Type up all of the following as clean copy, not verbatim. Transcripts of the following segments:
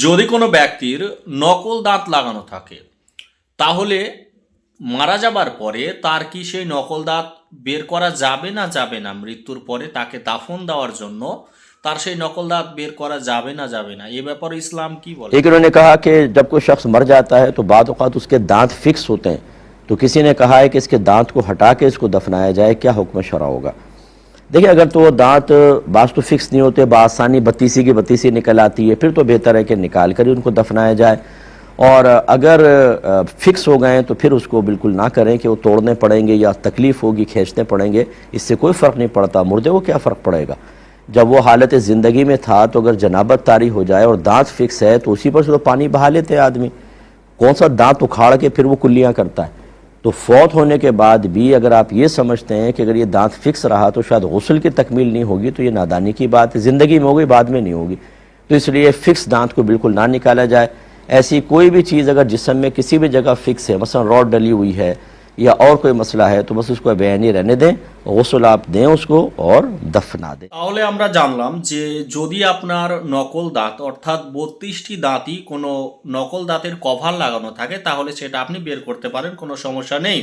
যদি কোনো ব্যক্তির নকল দাঁত লাগানো থাকে তাহলে মারা যাবার পরে তার কি সেই নকল দাঁত বের করা যাবে না যাবে না? মৃত্যুর পরে তাকে দাফন দেওয়ার জন্য তার সেই নকল দাঁত বের করা যাবে না যাবে না? এ ব্যাপারে ইসলাম কি বলে? एक उन्होंने कहा कि जब कोई शख्स मर जाता है तो बाद औक़ात उसके दांत फिक्स होते हैं, तो किसी ने कहा है कि इसके दांत को हटा के इसको दफनाया जाए, क्या हुक्म शरअ होगा? देखिए, अगर तो दांत बास तो फिक्स नहीं होते, बआसानी बत्तीसी की बत्तीसी निकल आती है, फिर तो बेहतर है कि निकाल कर ही उनको दफनाया जाए। और अगर फिक्स हो गए तो फिर उसको बिल्कुल ना करें कि वो तोड़ने पड़ेंगे या तकलीफ़ होगी, खींचने पड़ेंगे, इससे कोई फ़र्क नहीं पड़ता। मुर्दे को क्या फ़र्क पड़ेगा? जब वो हालत ज़िंदगी में था तो अगर जनाबत तारी हो जाए और दांत फिक्स है तो उसी पर से तो पानी बहा लेते हैं आदमी। कौन सा दांत उखाड़ के फिर वो कुल्लियाँ करता है? तो फौत होने के बाद भी अगर आप ये समझते हैं कि अगर ये दांत फिक्स रहा तो शायद गुस्ल की तकमील नहीं होगी, तो ये नादानी की बात है। ज़िंदगी में होगी, बाद में नहीं होगी। तो इसलिए फ़िक्स दांत को बिल्कुल ना निकाला जाए। ऐसी कोई भी चीज़ अगर जिस्म में किसी भी जगह फिक्स है, मसलन रॉड डली हुई है या और कोई मसला है, तो बस उसको बेअनी रहने दें, गुस्ल आप दें उसको और दफना दें। তাহলে আমরা জানলাম যে যদি আপনার নকল দাঁত অর্থাৎ 32টি দাঁতই কোনো নকল দাঁতের কভার লাগানো থাকে তাহলে সেটা আপনি বের করতে পারেন, কোনো সমস্যা নেই।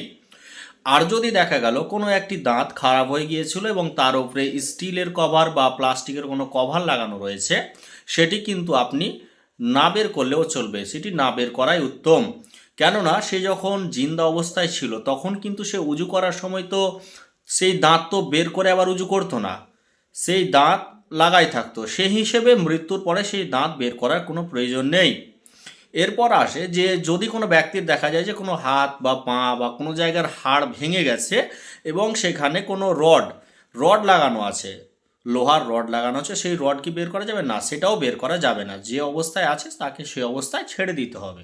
আর যদি দেখা গেল কোনো একটি দাঁত খারাপ হয়ে গিয়েছিল এবং তার উপরে স্টিলের কভার বা প্লাস্টিকের কোনো কভার লাগানো রয়েছে, সেটি কিন্তু আপনি না বের করলেও চলবে, সেটি না বের করাই উত্তম। কেননা সে যখন জিন্দা অবস্থায় ছিল তখন কিন্তু সে উজু করার সময় তো সেই দাঁত তো বের করে আবার উজু করতো না, সেই দাঁত লাগাই থাকতো। সেই হিসেবে মৃত্যুর পরে সেই দাঁত বের করার কোনো প্রয়োজন নেই। এরপর আসে যে যদি কোনো ব্যক্তির দেখা যায় যে কোনো হাত বা পা বা কোনো জায়গার হাড় ভেঙে গেছে এবং সেখানে কোনো রড লাগানো আছে, লোহার রড লাগানো আছে, সেই রড কি বের করা যাবে না? সেটাও বের করা যাবে না। যে অবস্থায় আছে তাকে সেই অবস্থায় ছেড়ে দিতে হবে।